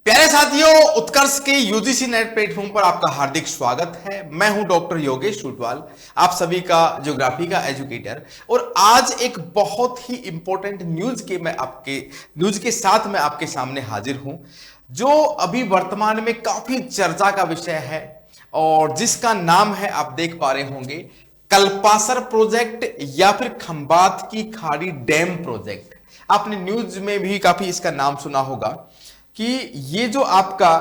प्यारे साथियों, उत्कर्ष के यूजीसी नेट प्लेटफॉर्म पर आपका हार्दिक स्वागत है। मैं हूं डॉक्टर योगेश टूटवाल, आप सभी का ज्योग्राफी का एजुकेटर। और आज एक बहुत ही इंपॉर्टेंट न्यूज के साथ मैं आपके सामने हाजिर हूं, जो अभी वर्तमान में काफी चर्चा का विषय है और जिसका नाम है, आप देख पा रहे होंगे, कल्पासर प्रोजेक्ट या फिर खंबात की खाड़ी डैम प्रोजेक्ट। आपने न्यूज में भी काफी इसका नाम सुना होगा कि ये जो आपका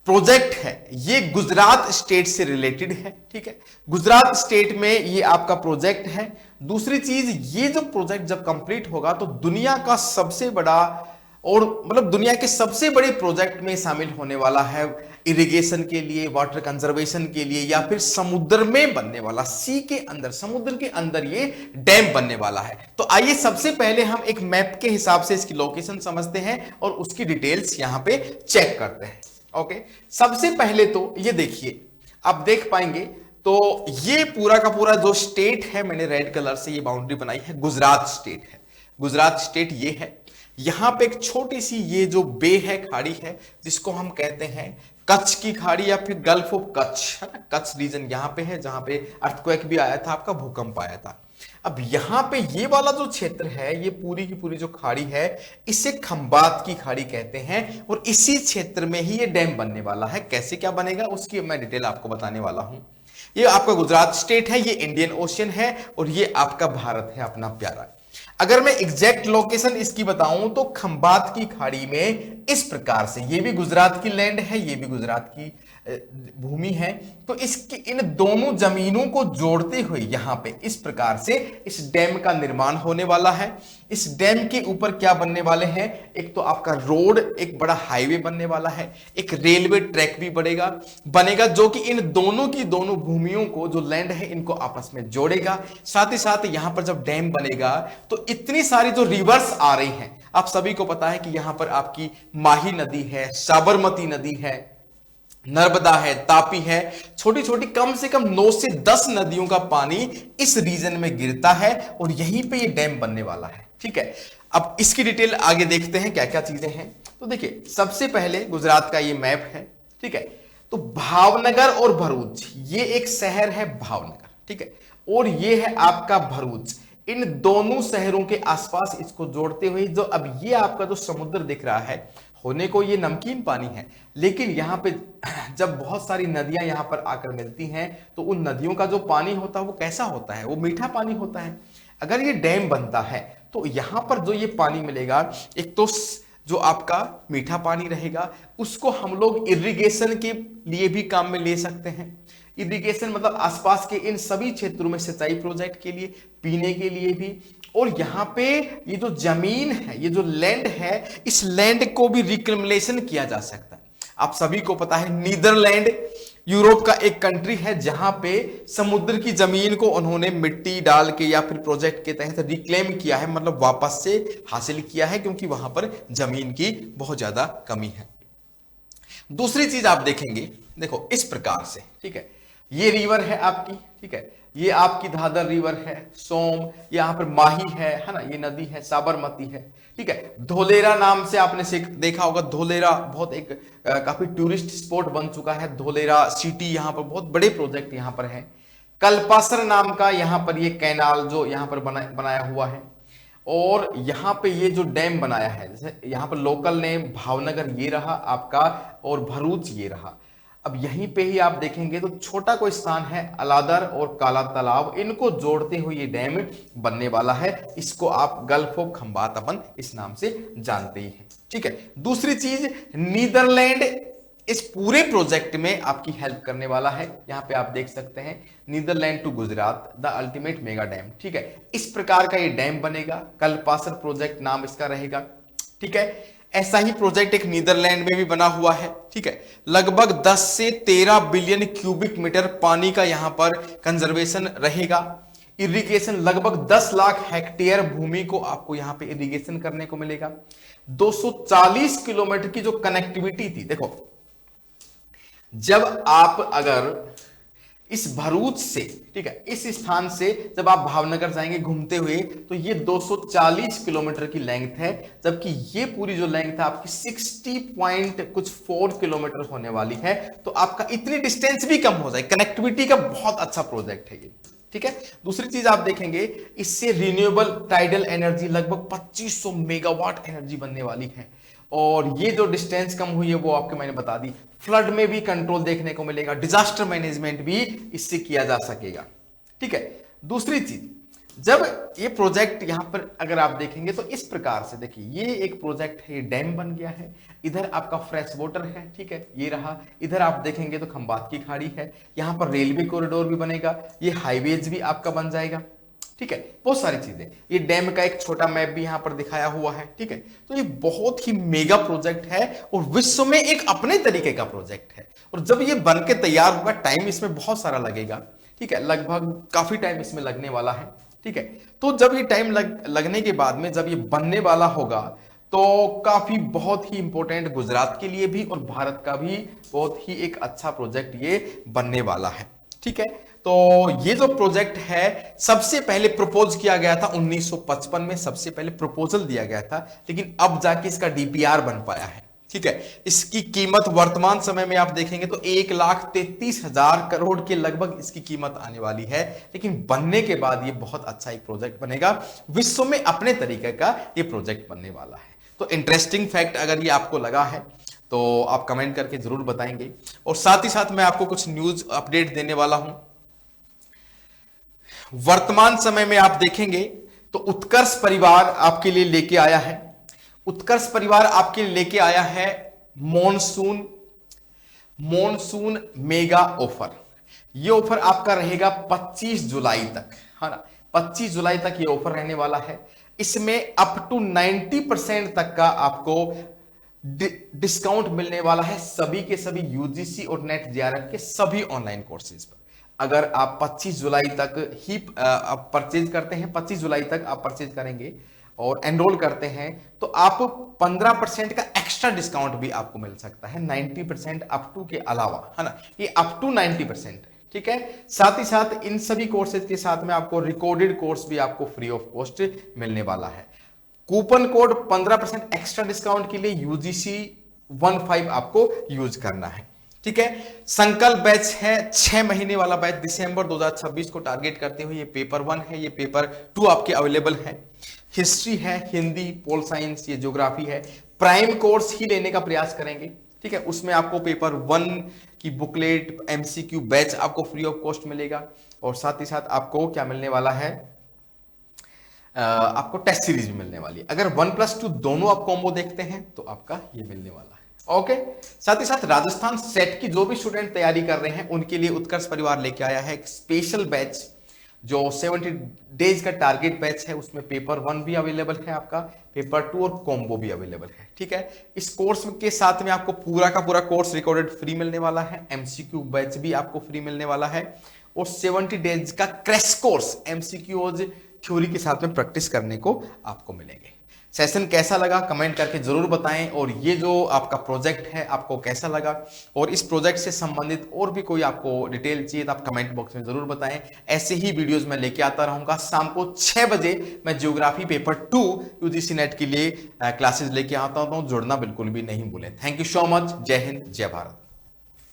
प्रोजेक्ट है ये गुजरात स्टेट से रिलेटेड है। ठीक है, गुजरात स्टेट में ये आपका प्रोजेक्ट है। दूसरी चीज, ये जो प्रोजेक्ट जब कंप्लीट होगा तो दुनिया का सबसे बड़ा और दुनिया के सबसे बड़े प्रोजेक्ट में शामिल होने वाला है, इरिगेशन के लिए, वाटर कंजर्वेशन के लिए, या फिर समुद्र में बनने वाला, सी के अंदर, समुद्र के अंदर ये डैम बनने वाला है। तो आइए सबसे पहले हम एक मैप के हिसाब से इसकी लोकेशन समझते हैं और उसकी डिटेल्स यहां पे चेक करते हैं। ओके, सबसे पहले तो ये देखिए, आप देख पाएंगे तो ये पूरा का पूरा जो स्टेट है, मैंने रेड कलर से ये बाउंड्री बनाई है, गुजरात स्टेट है। गुजरात स्टेट ये है। यहां पे एक छोटी सी ये जो बे है, खाड़ी है, जिसको हम कहते हैं कच्छ की खाड़ी या फिर गल्फ ऑफ कच्छ, है ना। कच्छ रीजन यहां पे है, जहां पे अर्थक्वेक भी आया था, आपका भूकंप आया था। अब यहां पे ये वाला जो क्षेत्र है, ये पूरी की पूरी जो खाड़ी है, इसे खंबात की खाड़ी कहते हैं और इसी क्षेत्र में ही ये डैम बनने वाला है। कैसे क्या बनेगा उसकी मैं डिटेल आपको बताने वाला हूं। ये आपका गुजरात स्टेट है, ये इंडियन ओशियन है और ये आपका भारत है अपना प्यारा। अगर मैं एग्जैक्ट लोकेशन इसकी बताऊं तो खंबात की खाड़ी में इस प्रकार से, ये भी गुजरात की लैंड है, ये भी गुजरात की भूमि है, तो इसकी इन दोनों जमीनों को जोड़ते हुए यहां पे इस प्रकार से इस डैम का निर्माण होने वाला है। इस डैम के ऊपर क्या बनने वाले हैं, एक तो आपका रोड, एक बड़ा हाईवे बनने वाला है, एक रेलवे ट्रैक भी बनेगा जो कि इन दोनों की दोनों भूमियों को, जो लैंड है, इनको आपस में जोड़ेगा। साथ ही साथ यहां पर जब डैम बनेगा तो इतनी सारी जो रिवर्स आ रही हैं, आप सभी को पता है कि यहां पर आपकी माही नदी है, साबरमती नदी है, नर्मदा है, तापी है, छोटी छोटी कम से कम 9 से 10 नदियों का पानी इस रीजन में गिरता है और यहीं पे ये डैम बनने वाला है। ठीक है, अब इसकी डिटेल आगे देखते हैं क्या क्या चीजें हैं। तो देखिए, सबसे पहले गुजरात का ये मैप है। ठीक है, तो भावनगर और भरूच, ये एक शहर है भावनगर, ठीक है, और ये है आपका भरूच। इन दोनों शहरों के आसपास इसको जोड़ते हुए जो अब ये आपका जो समुद्र दिख रहा है, होने को ये नमकीन पानी है, लेकिन यहां पे जब बहुत सारी नदियां यहां पर आकर मिलती हैं तो उन नदियों का जो पानी होता है वो कैसा होता है, वो मीठा पानी होता है। अगर ये डैम बनता है तो यहां पर जो ये पानी मिलेगा, एक तो जो आपका मीठा पानी रहेगा, उसको हम लोग इरिगेशन के लिए भी काम में ले सकते हैं। इरिगेशन मतलब आसपास के इन सभी क्षेत्रों में सिंचाई प्रोजेक्ट के लिए, पीने के लिए भी। और यहां पे ये जो जमीन है, ये जो लैंड है, इस लैंड को भी रिक्लेमेशन किया जा सकता है। आप सभी को पता है नीदरलैंड यूरोप का एक कंट्री है, जहां पे समुद्र की जमीन को उन्होंने मिट्टी डाल के या फिर प्रोजेक्ट के तहत रिक्लेम किया है, मतलब वापस से हासिल किया है, क्योंकि वहां पर जमीन की बहुत ज्यादा कमी है। दूसरी चीज आप देखेंगे, देखो इस प्रकार से, ठीक है, ये रिवर है आपकी, ठीक है, ये आपकी धादर रिवर है, सोम, यहां पर माही है ना, ये नदी है, साबरमती है, ठीक है। धोलेरा नाम से आपने देखा होगा, धोलेरा बहुत एक काफी टूरिस्ट स्पॉट बन चुका है, धोलेरा सिटी, यहां पर बहुत बड़े प्रोजेक्ट यहां पर है। कल्पासर नाम का यहां पर ये कैनाल जो यहां पर बनाया हुआ है, और यहां पे ये जो डैम बनाया है, जैसे यहां पर लोकल नेम भावनगर ये रहा आपका और भरूच ये रहा। अब यहीं पे ही आप देखेंगे तो छोटा कोई स्थान है अलादर और काला तालाब, इनको जोड़ते हुए ये डैम बनने वाला है। इसको आप गल्फ ऑफ खंबात अपन इस नाम से जानते ही हैं। ठीक है, दूसरी चीज, नीदरलैंड इस पूरे प्रोजेक्ट में आपकी हेल्प करने वाला है। यहां पे आप देख सकते हैं, Netherland to Gujarat the ultimate mega dam. ठीक है, इस प्रकार का ये डैम बनेगा, कल्पासर प्रोजेक्ट नाम इसका रहेगा। ठीक है, ऐसा ही प्रोजेक्ट एक नीदरलैंड में भी बना हुआ है। ठीक है, लगभग 10 से 13 बिलियन क्यूबिक मीटर पानी का यहां पर कंजर्वेशन रहेगा। इरिगेशन लगभग 10 लाख हेक्टेयर भूमि को आपको यहां पे इरिगेशन करने को मिलेगा। 240 किलोमीटर की जो कनेक्टिविटी थी, देखो जब आप अगर इस भरूच से, ठीक है, इस स्थान से जब आप भावनगर जाएंगे घूमते हुए तो ये 240 किलोमीटर की लेंथ है, जबकि ये पूरी जो लेंथ है आपकी 60 पॉइंट कुछ 4 किलोमीटर होने वाली है। तो आपका इतनी डिस्टेंस भी कम हो जाए, कनेक्टिविटी का बहुत अच्छा प्रोजेक्ट है ये, ठीक है। दूसरी चीज आप देखेंगे, इससे रिन्यूएबल टाइडल एनर्जी लगभग 2500 मेगावाट एनर्जी बनने वाली है। और ये जो डिस्टेंस कम हुई है वो आपके मैंने बता दी। फ्लड में भी कंट्रोल देखने को मिलेगा, डिजास्टर मैनेजमेंट भी इससे किया जा सकेगा, ठीक है। दूसरी चीज, जब ये प्रोजेक्ट यहां पर अगर आप देखेंगे तो इस प्रकार से देखिए, ये एक प्रोजेक्ट है, ये डैम बन गया है, इधर आपका फ्रेश वाटर है, ठीक है, ये रहा। इधर आप देखेंगे तो खंबात की खाड़ी है, यहां पर रेलवे कॉरिडोर भी बनेगा, ये हाईवेज भी आपका बन जाएगा, ठीक है, बहुत सारी चीजें। ये डैम का एक छोटा मैप भी यहां पर दिखाया हुआ है, ठीक है। तो ये बहुत ही मेगा प्रोजेक्ट है और विश्व में एक अपने तरीके का प्रोजेक्ट है। और जब ये बन के तैयार होगा, टाइम इसमें बहुत सारा लगेगा, ठीक है, लगभग काफी टाइम इसमें लगने वाला है, ठीक है। तो जब ये टाइम लगने के बाद में जब ये बनने वाला होगा तो काफी बहुत ही इंपॉर्टेंट गुजरात के लिए भी और भारत का भी बहुत ही एक अच्छा प्रोजेक्ट ये बनने वाला है, ठीक है। तो ये जो प्रोजेक्ट है सबसे पहले प्रपोज किया गया था 1955 में, सबसे पहले प्रपोजल दिया गया था, लेकिन अब जाके इसका डीपीआर बन पाया है, ठीक है। इसकी कीमत वर्तमान समय में आप देखेंगे तो 1,33,000 करोड़ के लगभग इसकी कीमत आने वाली है, लेकिन बनने के बाद ये बहुत अच्छा एक प्रोजेक्ट बनेगा, विश्व में अपने तरीके का ये प्रोजेक्ट बनने वाला है। तो इंटरेस्टिंग फैक्ट अगर ये आपको लगा है तो आप कमेंट करके जरूर बताएंगे। और साथ ही साथ मैं आपको कुछ न्यूज अपडेट देने वाला हूं। वर्तमान समय में आप देखेंगे तो उत्कर्ष परिवार आपके लिए लेके आया है, उत्कर्ष परिवार आपके लिए लेके आया है मॉनसून मेगा ऑफर। ये ऑफर आपका रहेगा 25 जुलाई तक, है ना, 25 जुलाई तक ये ऑफर रहने वाला है। इसमें अप टू 90% तक का आपको डिस्काउंट मिलने वाला है सभी के सभी यूजीसी और नेट जेआरएफ के सभी ऑनलाइन कोर्सेज पर। अगर आप 25 जुलाई तक ही परचेज करते हैं, 25 जुलाई तक आप परचेज करेंगे और एनरोल करते हैं तो आप 15% का एक्स्ट्रा डिस्काउंट भी आपको मिल सकता है, 90% अप टू के अलावा, है ना, ये अप टू 90%, ठीक है। साथ ही साथ इन सभी कोर्सेज के साथ में आपको रिकॉर्डेड कोर्स भी आपको फ्री ऑफ कॉस्ट मिलने वाला है। कूपन कोड 15% एक्स्ट्रा डिस्काउंट के लिए यूजीसी 15 आपको यूज करना है, ठीक है। संकल्प बैच है 6 महीने वाला बैच, दिसंबर 2026 को टारगेट करते हुए। ये पेपर 1 है, ये पेपर 2 आपके अवेलेबल है। हिस्ट्री है, हिंदी, पोल साइंस, ये ज्योग्राफी है। प्राइम कोर्स ही लेने का प्रयास करेंगे, ठीक है। उसमें आपको पेपर 1 की बुकलेट, एमसीक्यू बैच आपको फ्री ऑफ कॉस्ट मिलेगा। और साथ ही साथ आपको क्या मिलने वाला है, आपको टेस्ट सीरीज भी मिलने वाली है। अगर 1+2 दोनों आप कॉम्बो देखते हैं तो आपका ये मिलने वाला है, ओके। साथ ही साथ राजस्थान सेट की जो भी स्टूडेंट तैयारी कर रहे हैं उनके लिए उत्कर्ष परिवार लेके आया है एक स्पेशल बैच जो 70 डेज का टारगेट बैच है। उसमें पेपर 1 भी अवेलेबल है आपका, पेपर 2 और कॉम्बो भी अवेलेबल है, ठीक है। इस कोर्स के साथ में आपको पूरा का पूरा कोर्स रिकॉर्डेड फ्री मिलने वाला है, एमसीक्यू बैच भी आपको फ्री मिलने वाला है और 70 डेज का क्रैश कोर्स एमसीक्यूज थ्योरी के साथ में प्रैक्टिस करने को आपको मिलेंगे। सेशन कैसा लगा कमेंट करके जरूर बताएं। और ये जो आपका प्रोजेक्ट है आपको कैसा लगा, और इस प्रोजेक्ट से संबंधित और भी कोई आपको डिटेल चाहिए तो आप कमेंट बॉक्स में जरूर बताएं। ऐसे ही वीडियोस मैं लेके आता रहूंगा। शाम को 6 बजे मैं ज्योग्राफी पेपर 2 यूजीसी नेट के लिए क्लासेस लेके आता हूं, जुड़ना बिल्कुल भी नहीं भूलें। Thank you so much. जय हिंद, जय भारत।